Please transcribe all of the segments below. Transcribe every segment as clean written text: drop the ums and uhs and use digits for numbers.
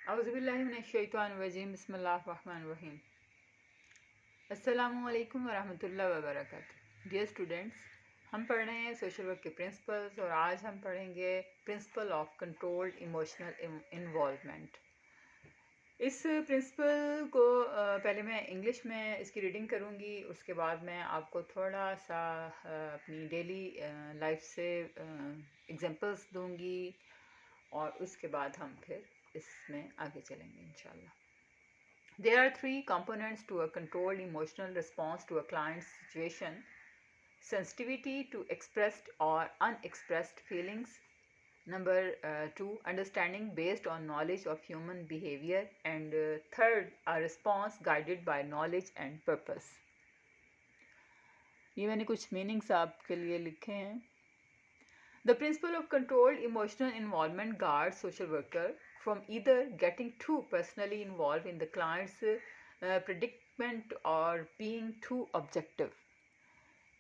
औज़ुबिल्लाहिमिनश्शैतानिर्रजीम बिस्मिल्लाहिर्रहमानिर्रहीम। अस्सलामुअलैकुम वरहमतुल्लाहि वबरकातुहू। डियर स्टूडेंट्स, हम पढ़ रहे हैं सोशल वर्क के प्रिंसिपल्स और आज हम पढ़ेंगे principle of controlled emotional involvement. इस प्रिंसिपल को पहले मैं इंग्लिश में इसकी रीडिंग करूँगी, उसके बाद मैं आपको थोड़ा सा अपनी डेली लाइफ से एग्जांपल्स दूँगी और उसके बाद हम फिर इसमें आगे चलेंगे इंशाल्लाह। There are three components to a controlled emotional response to a client's situation: sensitivity to expressed or unexpressed feelings. Number two, understanding based on knowledge of human behavior. And third, a response guided by knowledge and purpose. ये मैंने कुछ meanings आपके लिए लिखे हैं. The principle of controlled emotional involvement guards social worker from either getting too personally involved in the client's predicament or being too objective.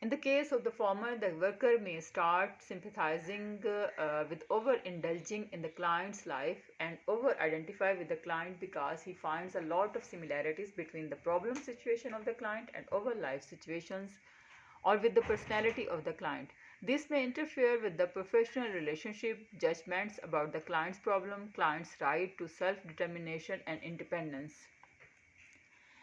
In the case of the former, the worker may start sympathizing with overindulging in the client's life and over-identify with the client because he finds a lot of similarities between the problem situation of the client and over life situations or with the personality of the client. This may interfere with the professional relationship, judgments about the client's problem, client's right to self-determination and independence.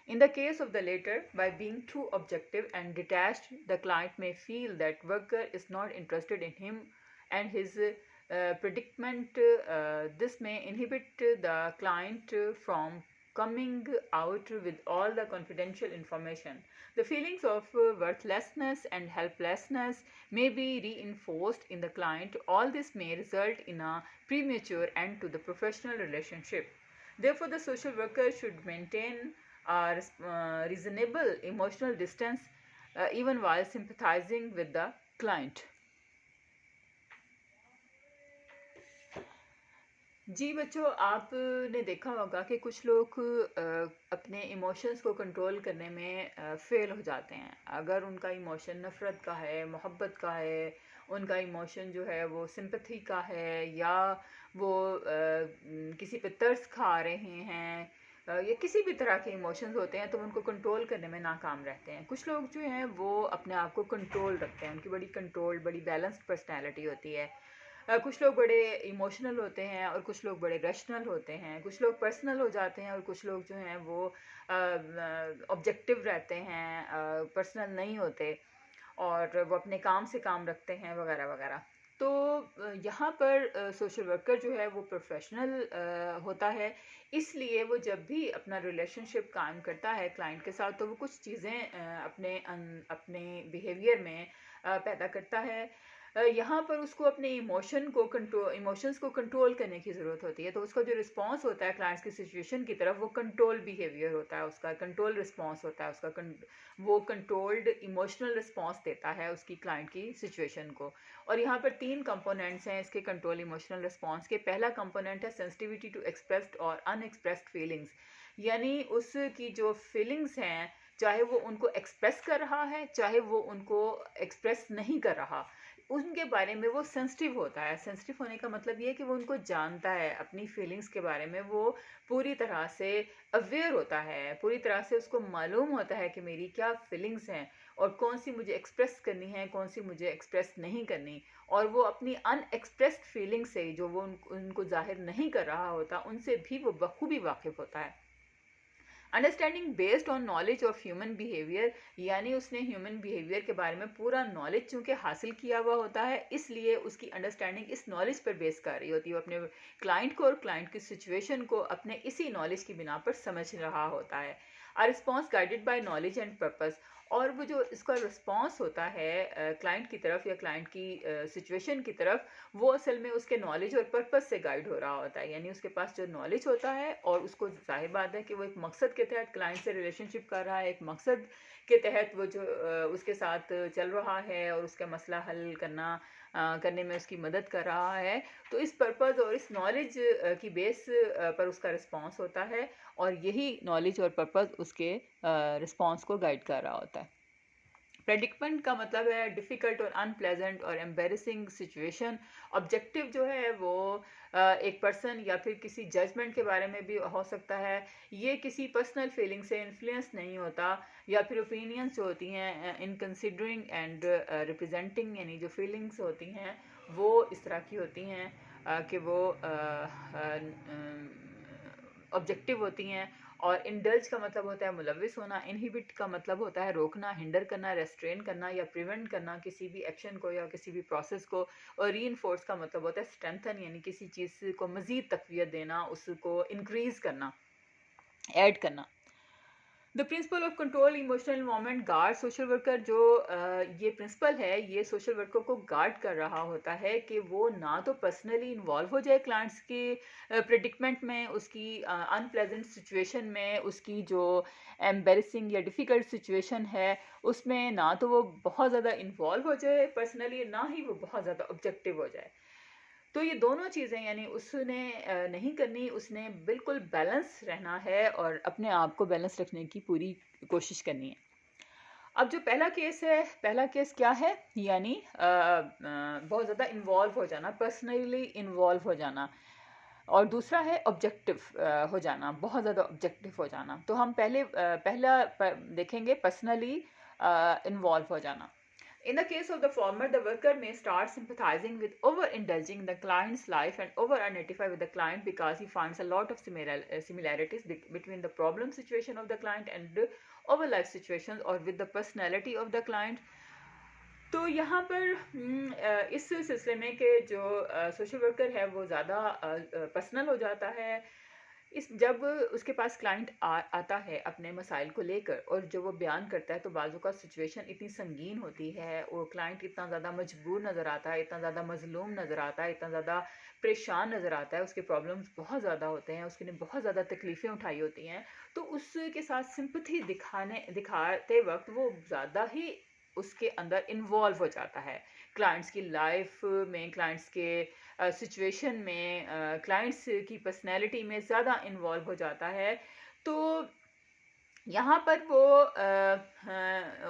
In the case of the latter, by being too objective and detached, the client may feel that worker is not interested in him and his predicament. This may inhibit the client from coming out with all the confidential information. The feelings of worthlessness and helplessness may be reinforced in the client. All this may result in a premature end to the professional relationship. Therefore, the social worker should maintain a reasonable emotional distance even while sympathizing with the client. जी बच्चों, आपने देखा होगा कि कुछ लोग अपने emotions को control करने में फेल हो जाते हैं. अगर उनका इमोशन नफ़रत का है, मोहब्बत का है, उनका इमोशन जो है वो सिंपैथी का है, या वो किसी पे तरस खा रहे हैं, या किसी भी तरह के इमोशंस होते हैं, तो उनको कंट्रोल करने में नाकाम रहते हैं. कुछ लोग जो हैं वो अपने आप को कंट्रोल रखते हैं, उनकी बड़ी कंट्रोल्ड, बड़ी बैलेंस्ड पर्सनैलिटी होती है. कुछ लोग बड़े इमोशनल होते हैं और कुछ लोग बड़े रैशनल होते हैं. कुछ लोग पर्सनल हो जाते हैं और कुछ लोग जो हैं वो ऑब्जेक्टिव रहते हैं, पर्सनल नहीं होते और वो अपने काम से काम रखते हैं वगैरह वगैरह. तो यहाँ पर सोशल वर्कर जो है वो प्रोफेशनल होता है, इसलिए वो जब भी अपना रिलेशनशिप कायम करता है क्लाइंट के साथ, तो वो कुछ चीज़ें अपने बिहेवियर में पैदा करता है. यहाँ पर उसको अपने इमोशंस को कंट्रोल करने की ज़रूरत होती है. तो उसका जो रिस्पॉन्स होता है क्लाइंट्स की सिचुएशन की तरफ, वो कंट्रोल बिहेवियर होता है, उसका कंट्रोल रिस्पॉन्स होता है, वो कंट्रोल्ड इमोशनल रिस्पॉन्स देता है उसकी क्लाइंट की सिचुएशन को. और यहाँ पर 3 कंपोनेंट्स हैं इसके कंट्रोल इमोशनल रिस्पॉन्स के. पहला कंपोनेंट है सेंसिटिविटी टू एक्सप्रेस्ड और अनएक्सप्रेस्ड फीलिंग्स, यानी उसकी जो फीलिंग्स हैं, चाहे वो उनको एक्सप्रेस कर रहा है, चाहे वो उनको एक्सप्रेस नहीं कर रहा, उनके बारे में वो सेंसिटिव होता है. सेंसिटिव होने का मतलब ये है कि वो उनको जानता है, अपनी फीलिंग्स के बारे में वो पूरी तरह से अवेयर होता है, पूरी तरह से उसको मालूम होता है कि मेरी क्या फीलिंग्स हैं और कौन सी मुझे एक्सप्रेस करनी है, कौन सी मुझे एक्सप्रेस नहीं करनी. और वो अपनी अनएक्सप्रेस्ड फीलिंग से, जो वो उनको जाहिर नहीं कर रहा होता, उनसे भी वो बखूबी वाकिफ़ होता है. Understanding based on knowledge of human behaviour, यानी उसने ह्यूमन बिहेवियर के बारे में पूरा नॉलेज चूँकि हासिल किया हुआ होता है, इसलिए उसकी अंडरस्टैंडिंग इस नॉलेज पर बेस कर रही होती है. वो अपने क्लाइंट को और क्लाइंट की सिचुएशन को अपने इसी नॉलेज की बिना पर समझ रहा होता है. A response guided by knowledge and purpose, और वो जो इसका रिस्पॉन्स होता है क्लाइंट की तरफ या क्लाइंट की सिचुएशन की तरफ, वो असल में उसके नॉलेज और पर्पस से गाइड हो रहा होता है. यानी उसके पास जो नॉलेज होता है और उसको जाहिर बात है कि वो एक मकसद के तहत क्लाइंट से रिलेशनशिप कर रहा है, एक मकसद के तहत वो जो उसके साथ चल रहा है और उसका मसला हल करने में उसकी मदद कर रहा है. तो इस पर्पस और इस नॉलेज की बेस पर उसका रिस्पॉन्स होता है, और यही नॉलेज और पर्पस उसके रिस्पॉन्स को गाइड कर रहा होता है. प्रेडिक्टमेंट का मतलब है डिफ़िकल्ट और अनप्लेजेंट और एम्बेरसिंग सिचुएशन। ऑब्जेक्टिव जो है वो एक पर्सन या फिर किसी जजमेंट के बारे में भी हो सकता है। ये किसी पर्सनल फीलिंग से इन्फ्लुएंस नहीं होता, या फिर ओपिनियंस जो होती हैं इन कंसिडरिंग एंड रिप्रेजेंटिंग, यानी जो फीलिंग्स होती हैं वो इस तरह की होती हैं कि वो ऑब्जेक्टिव होती हैं। और इंडल्ज का मतलब होता है मुलविस होना, इनहिबिट का मतलब होता है रोकना, हिंडर करना, रेस्ट्रेन करना या प्रिवेंट करना किसी भी एक्शन को या किसी भी प्रोसेस को। और रीइंफोर्स का मतलब होता है स्ट्रेंथन, यानी किसी चीज़ को मज़ीद तक़वियत देना, उसको इंक्रीज़ करना, ऐड करना। The principle of control emotional environment guard social worker, जो ये प्रिंसिपल है ये सोशल वर्कर को गार्ड कर रहा होता है कि वो ना तो पर्सनली इन्वॉल्व हो जाए क्लाइंट्स की प्रेडिक्टमेंट में, उसकी अनप्लेजेंट सिचुएशन में, उसकी जो एम्बेरसिंग या डिफ़िकल्ट सिचुएशन है उसमें ना तो वो बहुत ज़्यादा इन्वॉल्व हो जाए पर्सनली, ना ही वो बहुत ज़्यादा ऑब्जेक्टिव हो जाए। तो ये दोनों चीज़ें यानी उसने नहीं करनी, उसने बिल्कुल बैलेंस रहना है और अपने आप को बैलेंस रखने की पूरी कोशिश करनी है। अब जो पहला केस है, पहला केस क्या है, यानी बहुत ज़्यादा इन्वॉल्व हो जाना, पर्सनली इन्वॉल्व हो जाना। और दूसरा है ऑब्जेक्टिव हो जाना, बहुत ज़्यादा ऑब्जेक्टिव हो जाना। तो हम पहला देखेंगे पर्सनली इन्वॉल्व हो जाना। In the case of the former, the worker may start sympathizing with over-indulging the client's life and over-identify with the client because he finds a lot of similarities between the problem situation of the client and the over-life situations or with the personality of the client. तो यहाँ पर इस सिलसिले में कि जो social worker है वो ज़्यादा पर्सनल हो जाता है। जब उसके पास क्लाइंट आता है अपने मसाइल को लेकर और जो वो बयान करता है तो बाजू का सिचुएशन इतनी संगीन होती है, वो क्लाइंट इतना ज़्यादा मजबूर नज़र आता है, इतना ज़्यादा मजलूम नज़र आता है, इतना ज़्यादा परेशान नज़र आता है, उसके प्रॉब्लम्स बहुत ज़्यादा होते हैं, उसने बहुत ज़्यादा तकलीफ़ें उठाई होती हैं। तो उसके साथ सिंपथी दिखाते वक्त वो ज़्यादा ही उसके अंदर इन्वॉल्व हो जाता है क्लाइंट्स की लाइफ में, क्लाइंट्स के सिचुएशन में, क्लाइंट्स की पर्सनैलिटी में ज़्यादा इन्वॉल्व हो जाता है। तो यहाँ पर वो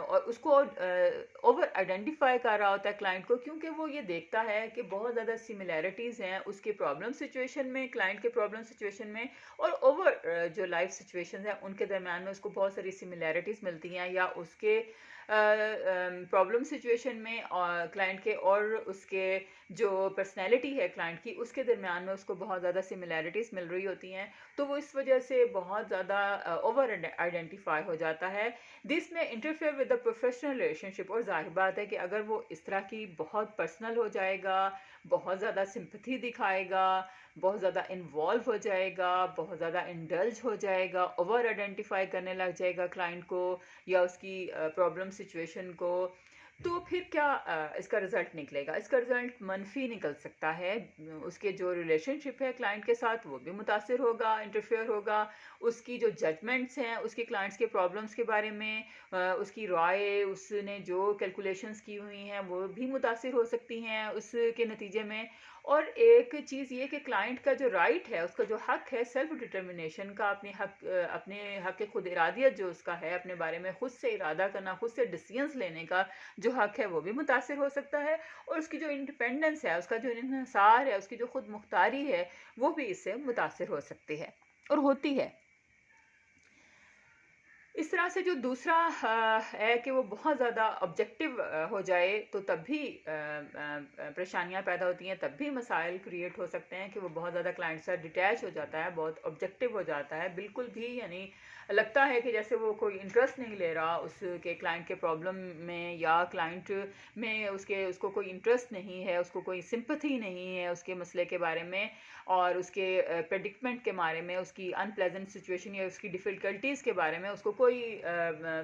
और उसको ओवर आइडेंटिफाई कर रहा होता है क्लाइंट को, क्योंकि वो ये देखता है कि बहुत ज़्यादा सिमिलैरिटीज़ हैं उसके प्रॉब्लम सिचुएशन में, क्लाइंट के प्रॉब्लम सिचुएशन में, और ओवर जो लाइफ सिचुएशन है उनके दरम्यान में उसको बहुत सारी सिमिलैरिटीज़ मिलती हैं, या उसके प्रॉब्लम सिचुएशन में और क्लाइंट के और उसके जो पर्सनैलिटी है क्लाइंट की उसके दरम्यान में उसको बहुत ज़्यादा सिमिलैरिटीज़ मिल रही होती हैं। तो वो इस वजह से बहुत ज़्यादा ओवर आइडेंटिफाई हो जाता है। दिस में interfere with the professional relationship, और जाहिर बात है कि अगर वो इस तरह की बहुत पर्सनल हो जाएगा, बहुत ज़्यादा सिंपथी दिखाएगा, बहुत ज़्यादा इन्वॉल्व हो जाएगा, बहुत ज़्यादा इंडल्ज हो जाएगा, ओवर आइडेंटिफाई करने लग जाएगा क्लाइंट को या उसकी प्रॉब्लम सिचुएशन को, तो फिर क्या इसका रिज़ल्ट निकलेगा? इसका रिज़ल्ट मनफ़ी निकल सकता है। उसके जो रिलेशनशिप है क्लाइंट के साथ वो भी मुतासिर होगा, इंटरफेयर होगा। उसकी जो जजमेंट्स हैं उसके क्लाइंट्स के प्रॉब्लम्स के बारे में, उसकी राय, उसने जो कैलकुलेशंस की हुई हैं वो भी मुतासिर हो सकती हैं उसके नतीजे में। और एक चीज़ ये कि क्लाइंट का जो राइट है, उसका जो हक है सेल्फ डिटर्मिनेशन का, अपने हक खुद इरादियत जो उसका है, अपने बारे में खुद से इरादा करना, खुद से डिसीजंस लेने का जो हक है वो भी मुतासिर हो सकता है। और उसकी जो इंडिपेंडेंस है, उसका जो इन्हिसार है, उसकी जो खुद मुख्तारी है, वो भी इससे मुतासिर हो सकती है और होती है। इस तरह से जो दूसरा है कि वो बहुत ज़्यादा ऑब्जेक्टिव हो जाए तो तब भी परेशानियां पैदा होती हैं, तब भी मसाइल क्रिएट हो सकते हैं कि वो बहुत ज़्यादा क्लाइंट से डिटैच हो जाता है, बहुत ऑब्जेक्टिव हो जाता है, बिल्कुल भी यानी लगता है कि जैसे वो कोई इंटरेस्ट नहीं ले रहा उसके क्लाइंट के प्रॉब्लम में, या क्लाइंट में उसको कोई इंटरेस्ट नहीं है, उसको कोई सिंपथी नहीं है उसके मसले के बारे में और उसके प्रेडिक्टमेंट के बारे में, उसकी अनप्लेजेंट सिचुएशन या उसकी डिफ़िकल्टीज़ के बारे में उसको कोई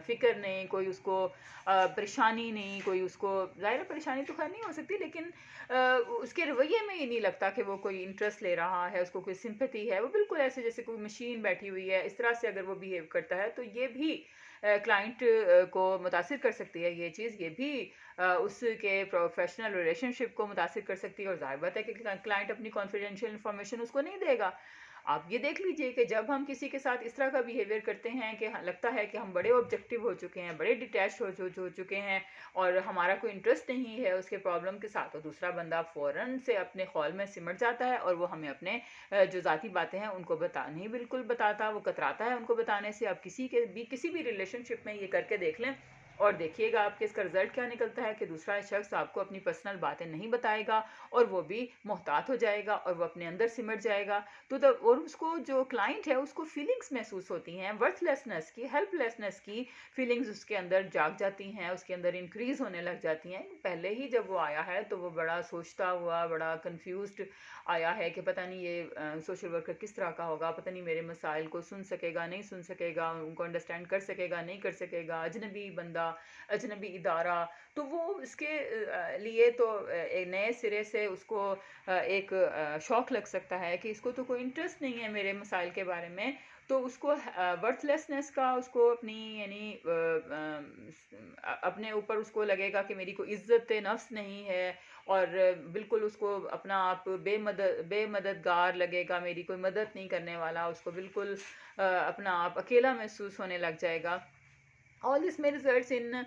फ़िक्र नहीं, कोई उसको परेशानी नहीं, कोई उसको ज़ाहिर परेशानी तो खैर नहीं हो सकती, लेकिन उसके रवैये में ही नहीं लगता कि वो कोई इंटरेस्ट ले रहा है, उसको कोई सिंपैथी है। वो बिल्कुल ऐसे जैसे कोई मशीन बैठी हुई है, इस तरह से अगर वो बिहेव करता है तो ये भी क्लाइंट को मुतासिर कर सकती है। ये चीज़ ये भी उसके प्रोफेशनल रिलेशनशिप को मुतासिर कर सकती है, और ज़ाहिर बात है कि क्लाइंट अपनी कॉन्फिडेंशियल इन्फॉर्मेशन उसको नहीं देगा। आप ये देख लीजिए कि जब हम किसी के साथ इस तरह का बिहेवियर करते हैं कि लगता है कि हम बड़े ऑब्जेक्टिव हो चुके हैं, बड़े डिटैच हो चुके हैं और हमारा कोई इंटरेस्ट नहीं है उसके प्रॉब्लम के साथ, तो दूसरा बंदा फ़ौरन से अपने खौल में सिमट जाता है और वो हमें अपने जो ज़ाती बातें हैं उनको नहीं बिल्कुल बताता, वो कतराता है उनको बताने से। आप किसी भी रिलेशनशिप में ये करके देख लें और देखिएगा आपके इसका रिजल्ट क्या निकलता है कि दूसरा शख्स आपको अपनी पर्सनल बातें नहीं बताएगा और वो भी मोहतात हो जाएगा और वो अपने अंदर सिमट जाएगा। और उसको जो क्लाइंट है उसको फीलिंग्स महसूस होती हैं, वर्थलेसनेस की, हेल्पलेसनेस की फीलिंग्स उसके अंदर जाग जाती हैं, उसके अंदर इंक्रीज होने लग जाती हैं। पहले ही जब वो आया है तो वो बड़ा सोचता हुआ, बड़ा कंफ्यूज्ड आया है कि पता नहीं ये सोशल वर्कर किस तरह का होगा, पता नहीं मेरे मसाइल को सुन सकेगा नहीं सुन सकेगा, उनको अंडरस्टैंड कर सकेगा नहीं कर सकेगा, अजनबी बंदा, अजनबी इदारा। तो वो इसके लिए तो एक नए सिरे से उसको एक शौक लग सकता है कि इसको तो कोई इंटरेस्ट नहीं है मेरे मसाइल के बारे में। तो उसको वर्थलेसनेस का उसको अपनी यानी अपने ऊपर उसको लगेगा कि मेरी कोई इज्जत नफ्स नहीं है और बिल्कुल उसको अपना आप बेमददगार लगेगा, मेरी कोई मदद नहीं करने वाला, उसको बिल्कुल अपना आप अकेला महसूस होने लग जाएगा। All this may result in a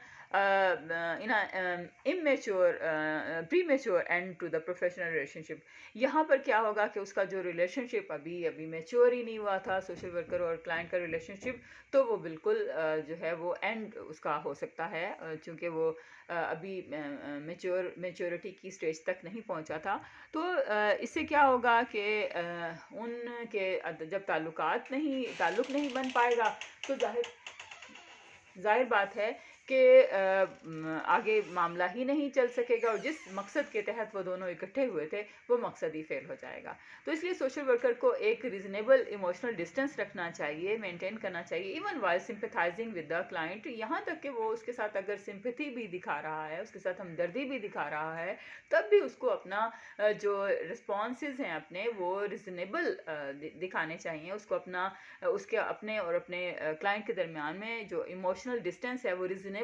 immature premature end to the professional relationship. यहाँ पर क्या होगा कि उसका जो रिलेशनशिप अभी मैच्योर ही नहीं हुआ था, सोशल वर्कर और क्लाइंट का रिलेशनशिप, तो वो बिल्कुल जो है वो एंड उसका हो सकता है, चूँकि वो अभी मैच्योरिटी की स्टेज तक नहीं पहुँचा था। तो इससे क्या होगा कि उनके जब ताल्लुक नहीं बन पाएगा तो जाहिर बात है कि आगे मामला ही नहीं चल सकेगा और जिस मकसद के तहत वो दोनों इकट्ठे हुए थे वो मकसद ही फेल हो जाएगा। तो इसलिए सोशल वर्कर को एक रीजनेबल इमोशनल डिस्टेंस रखना चाहिए, मेंटेन करना चाहिए, even while sympathising with the client. यहाँ तक कि वो उसके साथ अगर सिंपथी भी दिखा रहा है, उसके साथ हमदर्दी भी दिखा रहा है, तब भी उसको अपना जो रिस्पॉन्सेज हैं अपने वो रिजनेबल दिखाने चाहिए। उसको अपना उसके अपने और अपने क्लाइंट के दरमियान में जो इमोशनल डिस्टेंस है वो रिजनेबल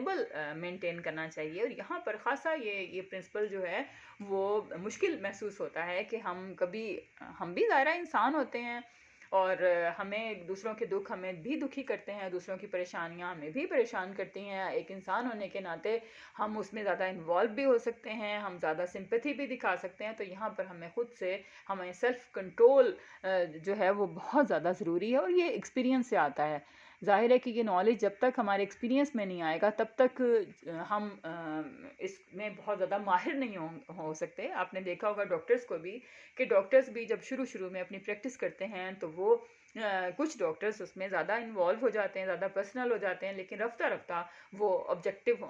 मेंटेन करना चाहिए। और यहाँ पर ख़ासा ये प्रिंसिपल जो है वो मुश्किल महसूस होता है कि हम भी ज़ाहिर इंसान होते हैं और हमें दूसरों के दुख हमें भी दुखी करते हैं, दूसरों की परेशानियां हमें भी परेशान करती हैं। एक इंसान होने के नाते हम उसमें ज़्यादा इन्वॉल्व भी हो सकते हैं, हम ज़्यादा सिंपैथी भी दिखा सकते हैं। तो यहाँ पर हमें सेल्फ कंट्रोल जो है वो बहुत ज़्यादा ज़रूरी है और ये एक्सपीरियंस से आता है। ज़ाहिर है कि ये नॉलेज जब तक हमारे एक्सपीरियंस में नहीं आएगा तब तक हम इसमें बहुत ज़्यादा माहिर नहीं हो सकते। आपने देखा होगा डॉक्टर्स को भी कि डॉक्टर्स भी जब शुरू में अपनी प्रैक्टिस करते हैं तो वो कुछ डॉक्टर्स उसमें ज़्यादा इन्वॉल्व हो जाते हैं, ज़्यादा पर्सनल हो जाते हैं, लेकिन रफ्ता रफ्ता वो ऑब्जेक्टिव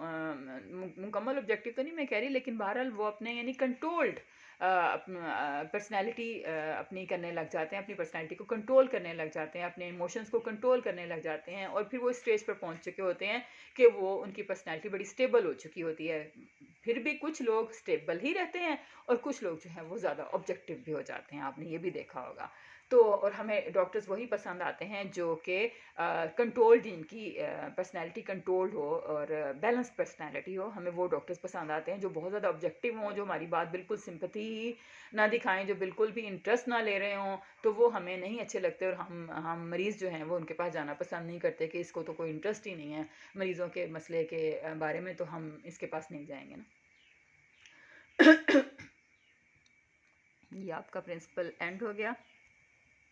मुकम्मल ऑब्जेक्टिव तो नहीं मैं कह रही, लेकिन बहरहाल वो अपने यानी कंट्रोल्ड पर्सनैलिटी अपनी करने लग जाते हैं, अपनी पर्सनैलिटी को कंट्रोल करने लग जाते हैं, अपने इमोशंस को कंट्रोल करने लग जाते हैं और फिर वो स्टेज पर पहुंच चुके होते हैं कि वो उनकी पर्सनैलिटी बड़ी स्टेबल हो चुकी होती है। फिर भी कुछ लोग स्टेबल ही रहते हैं और कुछ लोग जो हैं वो ज़्यादा ऑब्जेक्टिव भी हो जाते हैं, आपने ये भी देखा होगा। तो और हमें डॉक्टर्स वही पसंद आते हैं जो कि कंट्रोल्ड, जिनकी पर्सनैलिटी कंट्रोल्ड हो और बैलेंस पर्सनैलिटी हो। हमें वो डॉक्टर्स पसंद आते हैं जो बहुत ज़्यादा ऑब्जेक्टिव हों, जो हमारी बात बिल्कुल सिंपैथी ही ना दिखाएं, जो बिल्कुल भी इंटरेस्ट ना ले रहे हों। तो वो हमें नहीं अच्छे लगते और हम मरीज़ जो हैं वो उनके पास जाना पसंद नहीं करते कि इसको तो कोई इंटरेस्ट ही नहीं है मरीज़ों के मसले के बारे में, तो हम इसके पास नहीं जाएंगे ना। ये आपका प्रिंसिपल एंड हो गया।